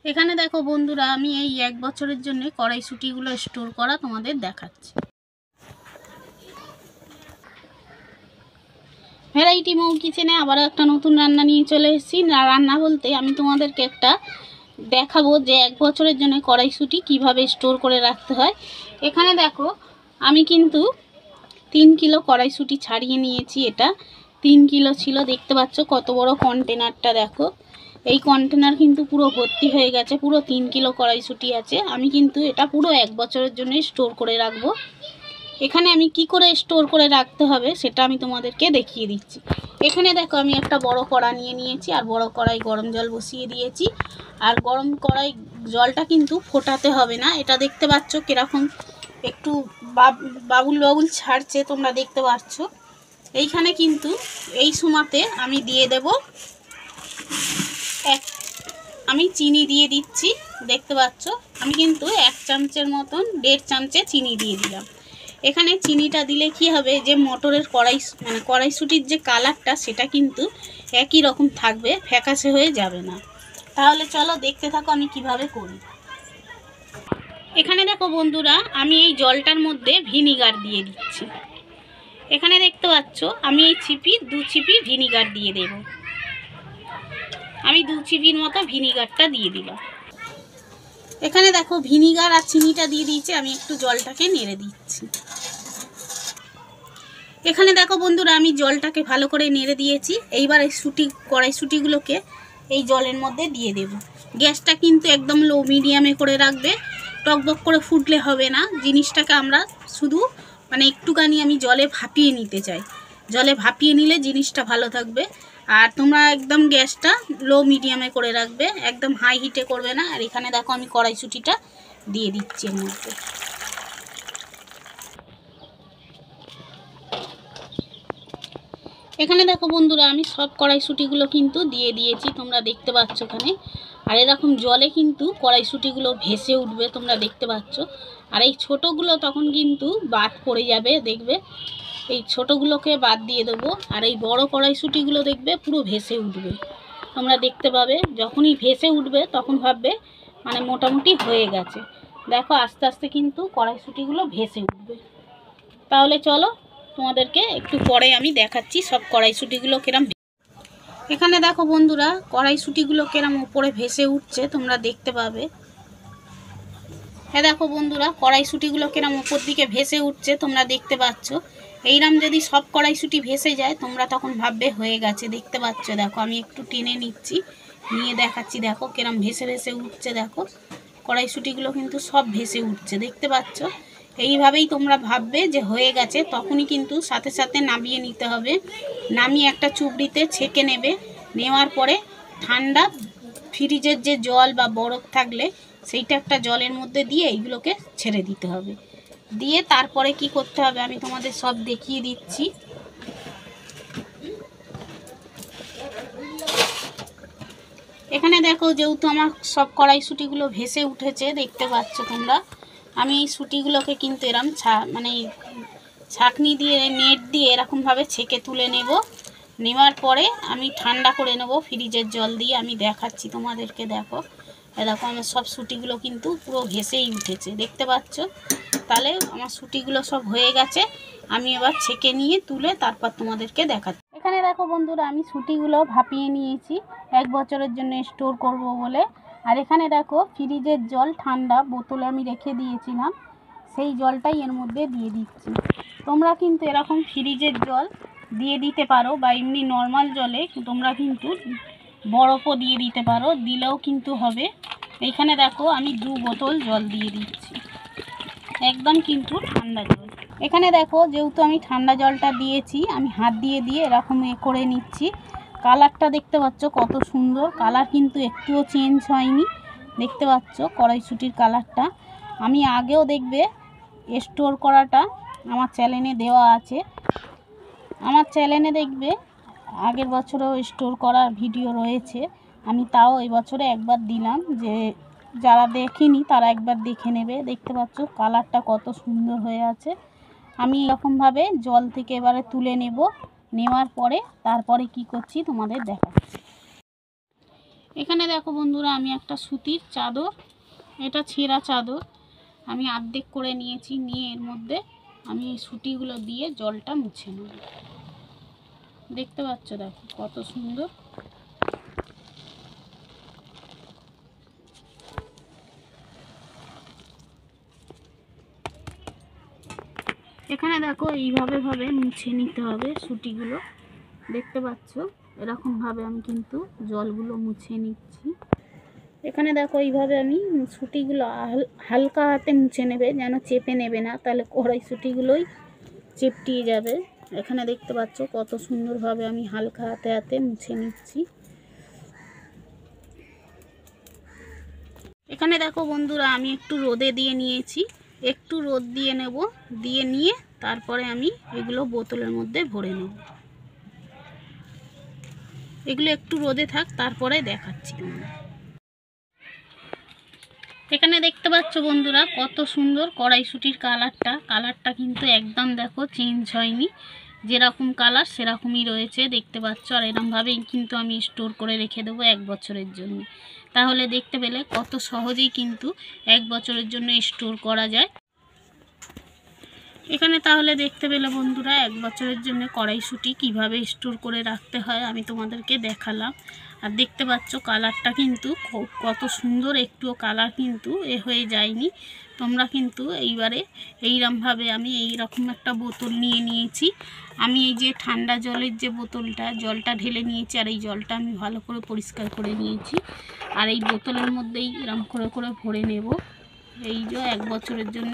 এখানে দেখো বন্ধুরা, আমি এই 1 বছরের জন্য কড়াইশুঁটিগুলো স্টোর করা তোমাদের দেখাচ্ছি। ভ্যারাইটি মৌ কিচেনে আবার একটা নতুন রান্না নিয়ে চলে এসেছি। রান্না বলতে আমি তোমাদেরকে একটা দেখাবো যে 1 বছরের জন্য কড়াইশুঁটি কিভাবে স্টোর করে রাখতে হয়। এখানে দেখো আমি কিন্তু 3 কিলো কড়াইশুঁটি ছাড়িয়ে নিয়েছি। এটা 3 কিলো ছিল, দেখতে পাচ্ছ কত বড় কন্টেনারটা। দেখো এই কন্টেনার কিন্তু পুরো ভর্তি হয়ে গেছে, পুরো 3 কিলো কড়াইশুঁটি আছে। আমি কিন্তু এটা পুরো 1 বছরের জন্য স্টোর করে রাখবো। এখানে আমি কি করে স্টোর করে রাখতে হবে সেটা আমি তোমাদেরকে দেখিয়ে দিচ্ছি। এখানে দেখো আমি একটা বড় কড়া নিয়ে নিয়েছি, আর বড় কড়াই গরম জল বসিয়ে দিয়েছি। আর গরম কড়াই জলটা কিন্তু ফোটাতে হবে না। এটা দেখতে পাচ্ছ কিরকম একটু বাবুল বাবুল ছাড়ছে, তোমরা দেখতে পাচ্ছ। এইখানে কিন্তু এই সময়তে আমি দিয়ে দেব আমি চিনি দিয়ে দিচ্ছি। দেখতে পাচ্ছ আমি কিন্তু 1 চামচের মতন 1.5 চামচে চিনি দিয়ে দিলাম। এখানে চিনিটা দিলে কি হবে, যে মটরের কড়াইশুঁটির যে কালারটা সেটা কিন্তু একই রকম থাকবে, ফ্যাকাশে হয়ে যাবে না। তাহলে চলো দেখতে থাকো আমি কিভাবে করি। এখানে দেখো বন্ধুরা, আমি এই জলটার মধ্যে ভিনিগার দিয়ে দিচ্ছি। এখানে দেখতে পাচ্ছ আমি এই 2 চিপি ভিনিগার দিয়ে দেব। আমি 2 চিপির মতো ভিনিগারটা দিয়ে দিলাম। এখানে দেখো ভিনিগার আর চিনিটা দিয়ে দিয়েছি, আমি একটু জলটাকে নেড়ে দিচ্ছি। এখানে দেখো বন্ধুরা, আমি জলটাকে ভালো করে নেড়ে দিয়েছি। এইবার এই কড়াইশুঁটিগুলোকে এই জলের মধ্যে দিয়ে দেব। গ্যাসটা কিন্তু একদম লো মিডিয়ামে করে রাখবে, টকবক করে ফুটলে হবে না। জিনিসটাকে আমরা শুধু একটুখানি আমি জলে ভাপিয়ে নিতে চাই। জলে ভাপিয়ে নিলে জিনিসটা ভালো থাকবে। আর তোমরা একদম গ্যাসটা লো মিডিয়ামে করে রাখবে, একদম হাই হিটে করবে না। আর এখানে দেখো আমি কড়াইশুঁটিটা দিয়ে দিচ্ছি এর মধ্যে। এখানে দেখো বন্ধুরা, আমি সব কড়াইশুঁটিগুলো কিন্তু দিয়ে দিয়েছি, তোমরা দেখতে পাচ্ছ এখানে। আর এরকম জলে কিন্তু কড়াইশুঁটিগুলো ভেসে উঠবে, তোমরা দেখতে পাচ্ছ। আর এই ছোটোগুলো তখন কিন্তু বাদ পড়ে যাবে, দেখবে এই ছোটোগুলোকে বাদ দিয়ে দেবো। আর এই বড় কড়াইশুঁটিগুলো দেখবে পুরো ভেসে উঠবে, তোমরা দেখতে পাবে। যখনই ভেসে উঠবে তখন ভাববে মোটামুটি হয়ে গেছে। দেখো আস্তে আস্তে কিন্তু কড়াইশুঁটিগুলো ভেসে উঠবে। তাহলে চলো তোমাদেরকে একটু পরে আমি দেখাচ্ছি সব কড়াইশুঁটিগুলো কিরম। এখানে দেখো বন্ধুরা, কড়াইশুঁটিগুলো কিরম উপরে ভেসে উঠছে, তোমরা দেখতে পাবে। হ্যাঁ দেখো বন্ধুরা, কড়াইশুঁটিগুলো কিরম উপর দিকে ভেসে উঠছে, তোমরা দেখতে পাচ্ছ। এইরকম যদি সব কড়াইশুঁটি ভেসে যায় তোমরা তখন ভাববে হয়ে গেছে। দেখতে পাচ্ছ, দেখো আমি একটু টেনে নিচ্ছি, নিয়ে দেখাচ্ছি। দেখো কিরম ভেসে ভেসে উঠছে। দেখো কড়াইশুঁটিগুলো কিন্তু সব ভেসে উঠছে, দেখতে পাচ্ছ। এইভাবেই তোমরা ভাববে যে হয়ে গেছে। তখনই কিন্তু সাথে সাথে নামিয়ে নিতে হবে। নামিয়ে একটা চুবড়িতে ছেঁকে নেবে। নেওয়ার পরে ঠান্ডা ফ্রিজের যে জল বা বরফ থাকলে সেইটা একটা জলের মধ্যে দিয়ে এইগুলোকে ছেড়ে দিতে হবে। দিয়ে তারপরে কি করতে হবে আমি তোমাদের সব দেখিয়ে দিচ্ছি। এখানে দেখো, যেহেতু আমার সব কড়াইশুঁটিগুলো ভেসে উঠেছে, দেখতে পাচ্ছ তোমরা। আমি এই শুঁটিগুলোকে কিন্তু এরম ছাঁকনি দিয়ে নেট দিয়ে এরকমভাবে ছেঁকে তুলে নেব। নেওয়ার পরে আমি ঠান্ডা করে নেব ফ্রিজের জল দিয়ে। আমি দেখাচ্ছি তোমাদেরকে। দেখো দেখো আমার সব শুঁটিগুলো কিন্তু পুরো ভেসেই উঠেছে, দেখতে পাচ্ছ। তাহলে আমার শুঁটিগুলো সব হয়ে গেছে। আমি এবার ছেঁকে নিয়ে তুলে তারপর তোমাদেরকে দেখাচ্ছি। এখানে দেখো বন্ধুরা, আমি শুঁটিগুলো ভাপিয়ে নিয়েছি 1 বছরের জন্য স্টোর করব বলে। আর এখানে দেখো ফ্রিজের জল ঠান্ডা বোতলে আমি রেখে দিয়েছিলাম, সেই জলটাই এর মধ্যে দিয়ে দিচ্ছি। তোমরা কিন্তু এরকম ফ্রিজের জল দিয়ে দিতে পারো, বা এমনি নর্মাল জলে তোমরা কিন্তু বরফও দিয়ে দিতে পারো, দিলেও কিন্তু হবে। এইখানে দেখো আমি 2 বোতল জল দিয়ে দিচ্ছি, একদম কিন্তু ঠান্ডা জল। এখানে দেখো যেহেতু আমি ঠান্ডা জলটা দিয়েছি, আমি হাত দিয়ে দিয়ে এরকম করে নিচ্ছি। কালারটা দেখতে পাচ্ছ কত সুন্দর, কালার কিন্তু একটুও চেঞ্জ হয়নি। দেখতে পাচ্ছ কড়াইশুঁটির কালারটা। আমি আগেও দেখবে স্টোর করাটা আমার চ্যানেলে দেওয়া আছে। আমার চ্যানেলে দেখবে আগের বছরেও স্টোর করার ভিডিও রয়েছে। আমি তাও এই বছরে একবার দিলাম, যে যারা দেখেনি তারা একবার দেখে নেবে। দেখতে পাচ্ছ কালারটা কত সুন্দর হয়ে আছে। আমি এরকমভাবে জল থেকে এবারে তুলে নেব। নেওয়ার পরে তারপরে কি করছি তোমাদের দেখাচ্ছি। এখানে দেখো বন্ধুরা, আমি একটা সুতির চাদর, এটা ছেঁড়া চাদর, আমি অর্ধেক করে নিয়েছি, নিয়ে এর মধ্যে আমি এই সুতিগুলো দিয়ে জলটা মুছে নেব। দেখতে পাচ্ছ, দেখো কত সুন্দর। এখানে দেখো এইভাবে মুছে নিতে হবে সুতিগুলো। দেখতে পাচ্ছ, এরকমভাবে আমি কিন্তু জলগুলো মুছে নিচ্ছি। এখানে দেখো এইভাবে আমি সুতিগুলো হালকা হাতে মুছে নেবে, যেন চেপে নেবে না, তাহলে কড়াইশুঁটিগুলোই চেপটিয়ে যাবে। এখানে দেখতে পাচ্ছ কত সুন্দরভাবে আমি হালকা হাতে মুছে নিচ্ছি। এখানে দেখো বন্ধুরা, আমি একটু রোদে দিয়ে নিয়েছি, একটু রোদ দিয়ে নেব, দিয়ে নিয়ে তারপরে আমি এগুলো বোতলের মধ্যে ভরে নেব। এগুলো একটু রোদে থাক, তারপরে দেখাচ্ছি তোমরা। এখানে দেখতে পাচ্ছ বন্ধুরা, কত সুন্দর কড়াইশুঁটির কালারটা কিন্তু একদম দেখো চেঞ্জ হয়নি, যেরকম কালার সেরকমই রয়েছে, দেখতে পাচ্ছ। আর এরকমভাবেই কিন্তু আমি স্টোর করে রেখে দেবো 1 বছরের জন্য। তাহলে দেখতে পেলে কত সহজেই কিন্তু 1 বছরের জন্য স্টোর করা যায়। এখানে তাহলে দেখতে পেলে বন্ধুরা, 1 বছরের জন্য কড়াইশুঁটি কিভাবে স্টোর করে রাখতে হয় আমি তোমাদেরকে দেখালাম। আর দেখতে পাচ্ছ কালারটা কিন্তু কত সুন্দর, একটুও কালার কিন্তু হয়ে যায়নি। তোমরা কিন্তু এইবারে এইরকমভাবে, আমি এইরকম একটা বোতল নিয়ে নিয়েছি। আমি এই যে ঠান্ডা জলের যে বোতলটা, জলটা ঢেলে নিয়েছি, আর এই জলটা আমি ভালো করে পরিষ্কার করে নিয়েছি। আর এই বোতলের মধ্যেই এরকম করে ভরে নেব। এই যে 1 বছরের জন্য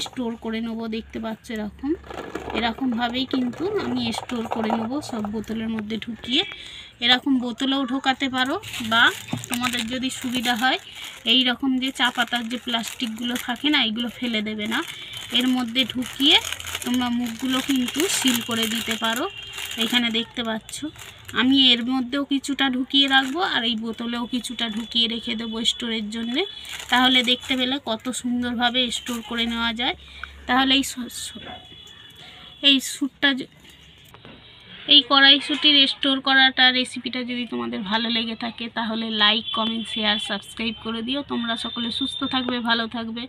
স্টোর করে নেব। দেখতে পাচ্ছ এরকমভাবেই কিন্তু আমি স্টোর করে নেব, সব বোতলের মধ্যে ঢুকিয়ে। এরকম বোতলেও ঢোকাতে পারো, বা তোমাদের যদি সুবিধা হয় এই রকম যে চা পাতার যে প্লাস্টিকগুলো থাকে না, এইগুলো ফেলে দেবে না, এর মধ্যে ঢুকিয়ে তোমরা মুখগুলো কিন্তু সিল করে দিতে পারো। এখানে দেখতে পাচ্ছ আমি এর মধ্যেও কিছুটা ঢুকিয়ে রাখবো, আর এই বোতলেও কিছুটা ঢুকিয়ে রেখে দেবো স্টোরের জন্যে। তাহলে দেখতে পেলে কত সুন্দরভাবে স্টোর করে নেওয়া যায়। তাহলে এই কড়াইশুঁটির স্টোর করাটা রেসিপিটা যদি তোমাদের ভালো লেগে থাকে, তাহলে লাইক, কমেন্ট, শেয়ার, সাবস্ক্রাইব করে দিও। তোমরা সকলে সুস্থ থাকবে, ভালো থাকবে।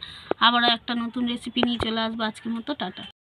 আবারও একটা নতুন রেসিপি নিয়ে চলে আসবো। আজকের মতো টাটা।